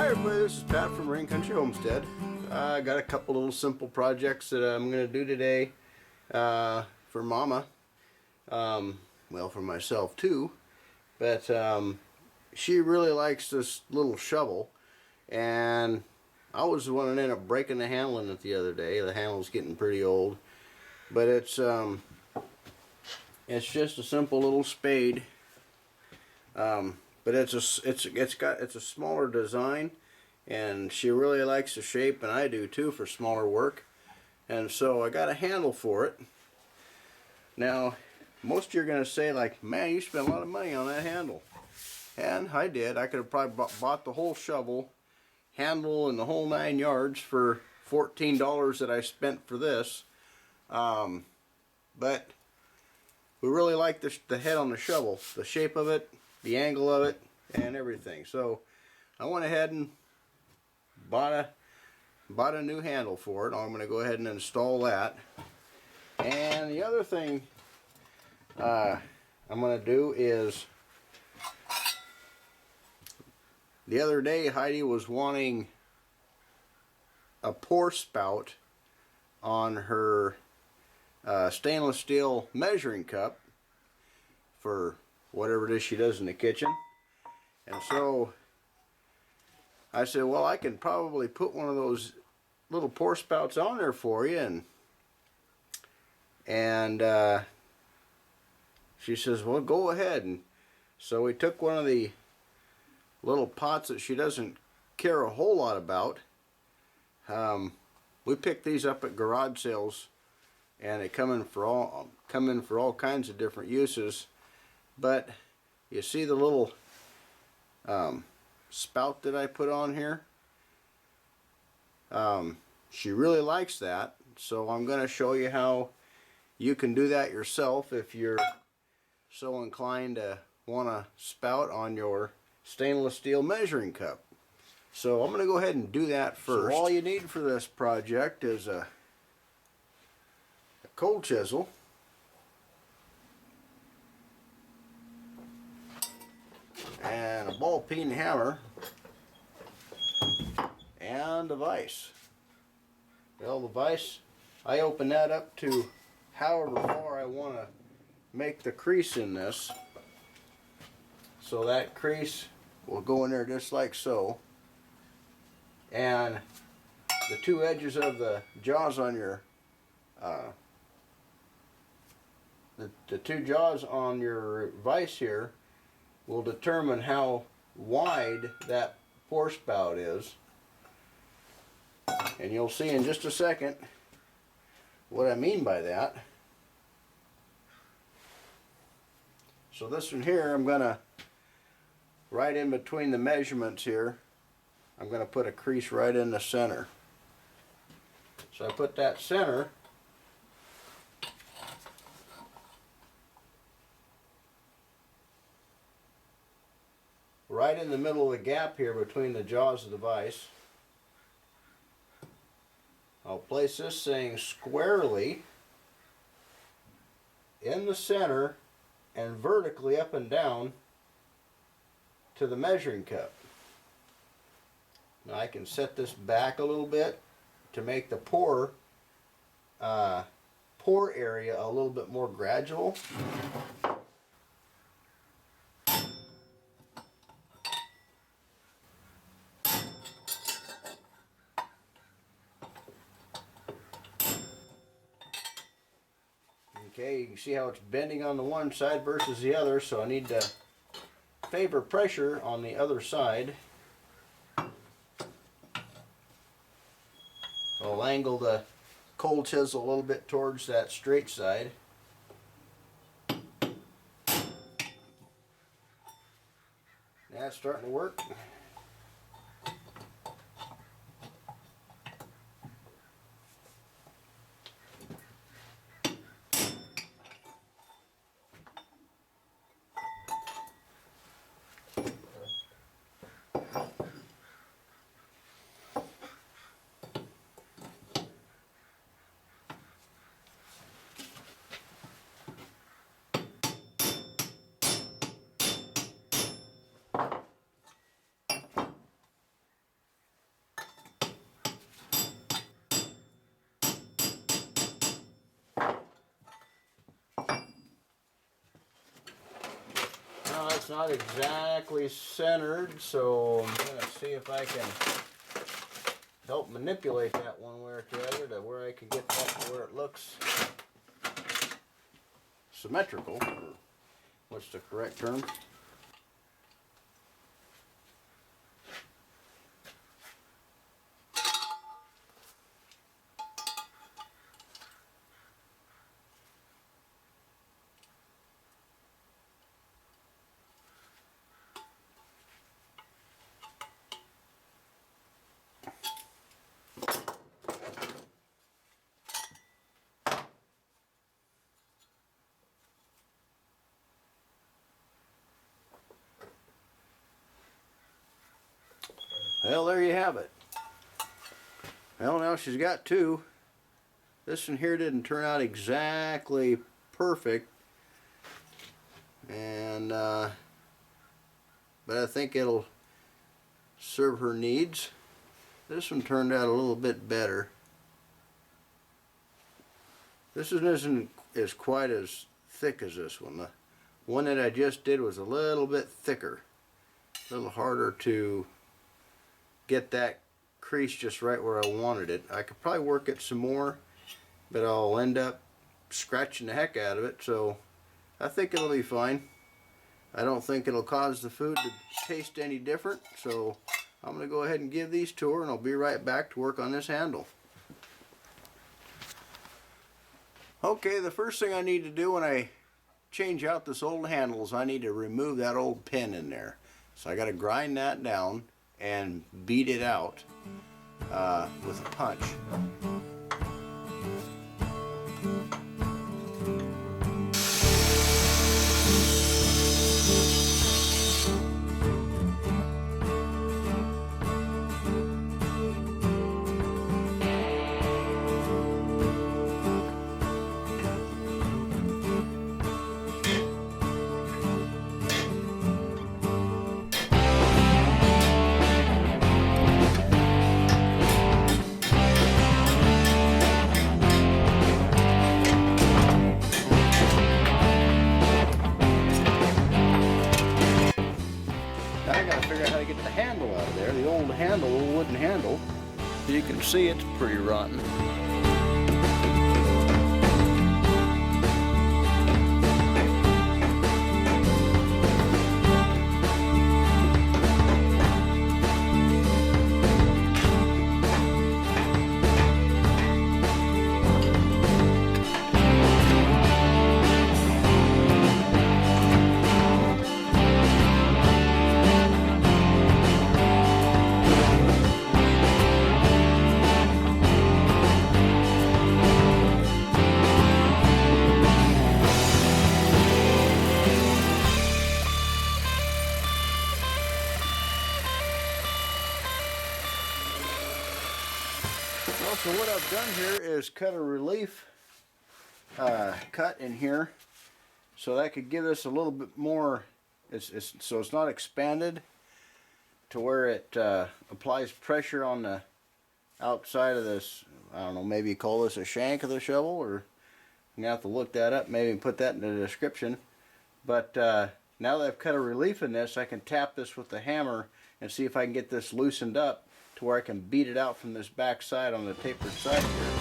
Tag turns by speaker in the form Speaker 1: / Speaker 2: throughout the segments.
Speaker 1: Hi everybody, this is Pat from Rain Country Homestead. I got a couple little simple projects that I'm going to do today for Mama. Well, for myself too. But she really likes this little shovel, and I was the one that ended up breaking the handle in it the other day. The handle's getting pretty old, but it's just a simple little spade. But it's a smaller design, and she really likes the shape, and I do too for smaller work. And so I got a handle for it. Now, most of you are going to say, like, man, you spent a lot of money on that handle. And I did. I could have probably bought the whole shovel, handle, and the whole 9 yards for $14 that I spent for this. But we really like the head on the shovel, the shape of it, the angle of it, and everything. So I went ahead and bought a new handle for it. I'm going to go ahead and install that. And the other thing I'm going to do is, the other day Heidi was wanting a pour spout on her stainless steel measuring cup for whatever it is she does in the kitchen. And so I said, well, I can probably put one of those little pour spouts on there for you. And she says, well, go ahead. And so we took one of the little pots that she doesn't care a whole lot about. We picked these up at garage sales, and they come in for all kinds of different uses. But you see the little spout that I put on here? She really likes that, so I'm going to show you how you can do that yourself if you're so inclined to want a spout on your stainless steel measuring cup. So I'm going to go ahead and do that first. So all you need for this project is a cold chisel, and a ball peen hammer, and a vise. Well, the vise, I open that up to however far I want to make the crease in this. So that crease will go in there just like so. And the two edges of the jaws on your the two jaws on your vise here will determine how wide that pour spout is. And you'll see in just a second what I mean by that. So this one here, I'm going to, right in between the measurements here, I'm going to put a crease right in the center. So I put that center right in the middle of the gap here between the jaws of the vise. I'll place this thing squarely in the center and vertically up and down to the measuring cup. Now I can set this back a little bit to make the pour area a little bit more gradual. Okay, you can see how it's bending on the one side versus the other, so I need to favor pressure on the other side. I'll angle the cold chisel a little bit towards that straight side. That's starting to work. it's not exactly centered, so I'm going to see if I can help manipulate that one way or the other to where I can get that to where it looks symmetrical, or what's the correct term? Well, there you have it. Well, now she's got two. This one here didn't turn out exactly perfect, and but I think it'll serve her needs. This one turned out a little bit better. This one isn't as quite as thick as this one. The one that I just did was a little bit thicker, a little harder to get that crease just right where I wanted it. I could probably work it some more, but I'll end up scratching the heck out of it, so I think it'll be fine. I don't think it'll cause the food to taste any different, so I'm going to go ahead and give these to her, and I'll be right back to work on this handle. Okay, the first thing I need to do when I change out this old handle is I need to remove that old pin in there. So I got to grind that down and beat it out with a punch. Wooden handle. You can see it's pretty rotten. So what I've done here is cut a relief cut in here, so that could give us a little bit more. So it's not expanded to where it applies pressure on the outside of this. I don't know, maybe you call this a shank of the shovel, or you have to look that up, maybe put that in the description. But now that I've cut a relief in this, I can tap this with the hammer and see if I can get this loosened up to where I can beat it out from this back side on the tapered side here.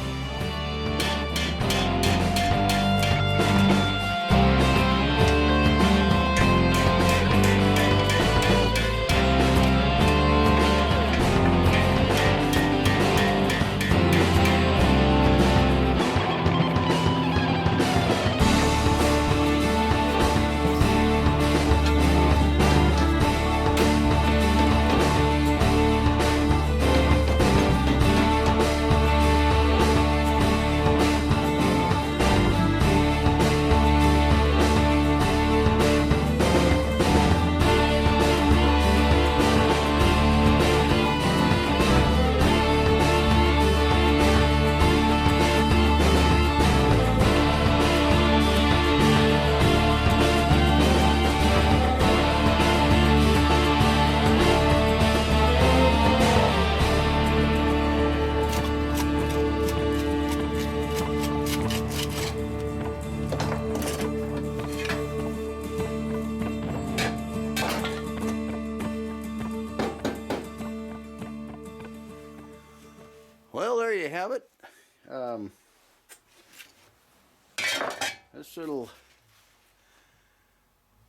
Speaker 1: this little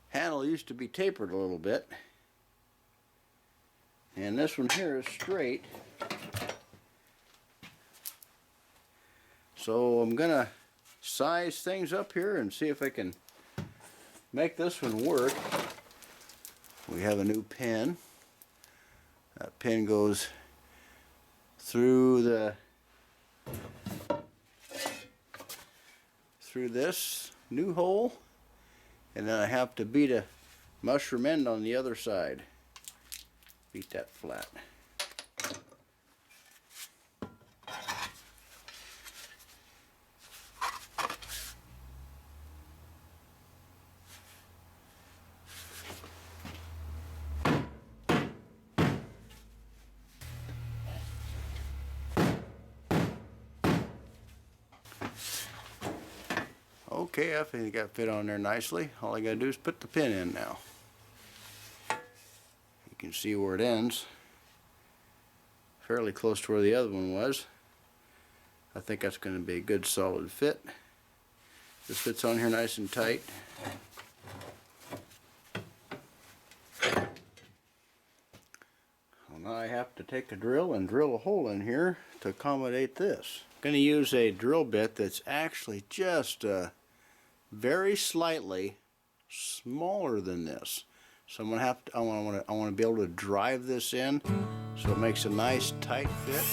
Speaker 1: handle used to be tapered a little bit, and this one here is straight. So I'm gonna size things up here and see if I can make this one work. We have a new pin. That pin goes through this new hole, and then I have to beat a mushroom end on the other side. Beat that flat. Okay, I think it got fit on there nicely. All I gotta do is put the pin in now. You can see where it ends. Fairly close to where the other one was. I think that's gonna be a good solid fit. This fits on here nice and tight. Well, now I have to take a drill and drill a hole in here to accommodate this. I'm gonna use a drill bit that's actually just very slightly smaller than this. So I'm gonna have to, I want to be able to drive this in so it makes a nice tight fit.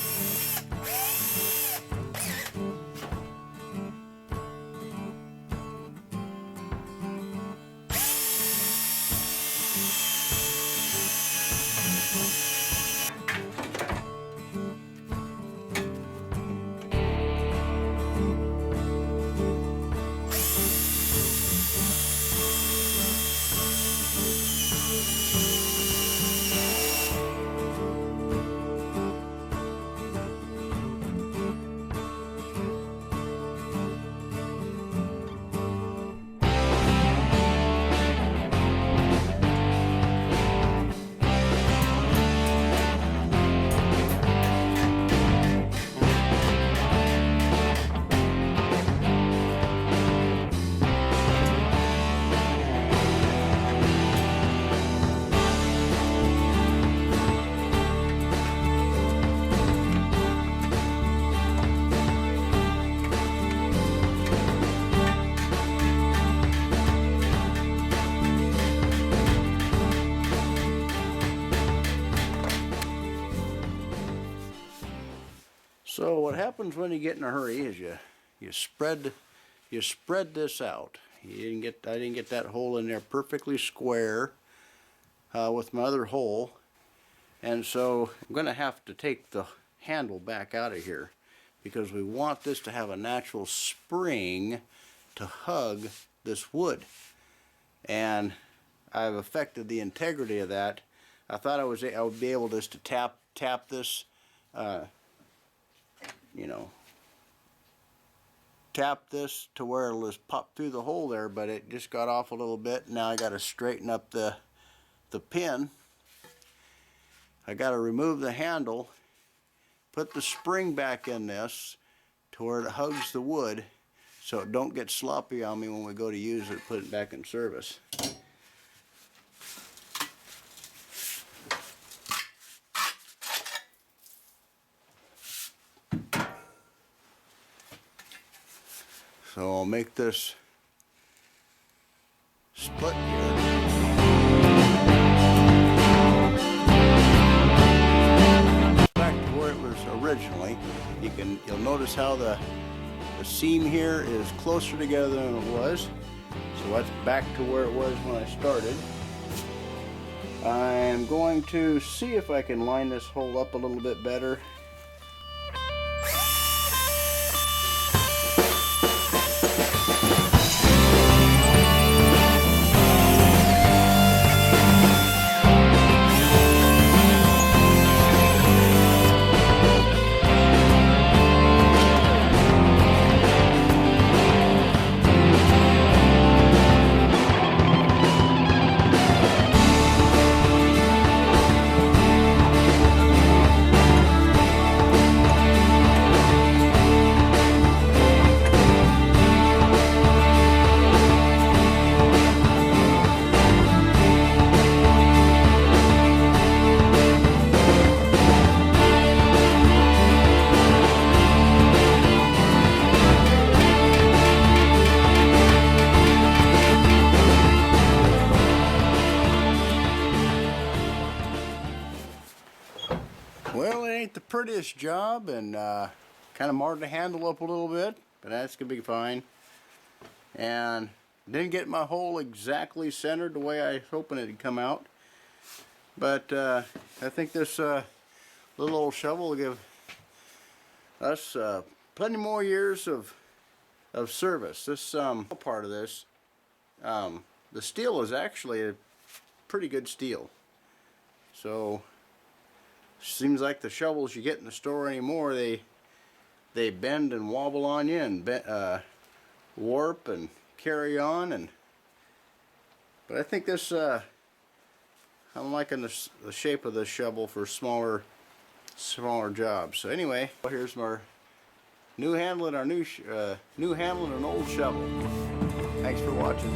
Speaker 1: So what happens when you get in a hurry is you spread this out. I didn't get that hole in there perfectly square with my other hole, and so I'm going to have to take the handle back out of here because we want this to have a natural spring to hug this wood, and I've affected the integrity of that. I thought I would be able just to tap this. You know, tap this to where it'll just pop through the hole there, but it just got off a little bit. Now I got to straighten up the pin. I got to remove the handle, put the spring back in this to where it hugs the wood so it don't get sloppy on me when we go to use it, put it back in service. So I'll make this split here. Back to where it was originally. You'll notice how the seam here is closer together than it was. So that's back to where it was when I started. I'm going to see if I can line this hole up a little bit better. prettiest job, and kind of marred the handle up a little bit, but that's gonna be fine. And didn't get my hole exactly centered the way I was hoping it'd come out, but I think this little old shovel will give us plenty more years of service. This part of this, the steel is actually a pretty good steel. So seems like the shovels you get in the store anymore, they bend and wobble on you and warp and carry on. But I think this I'm liking the shape of this shovel for smaller jobs. So anyway, here's my new handle and our new handle and an old shovel. Thanks for watching.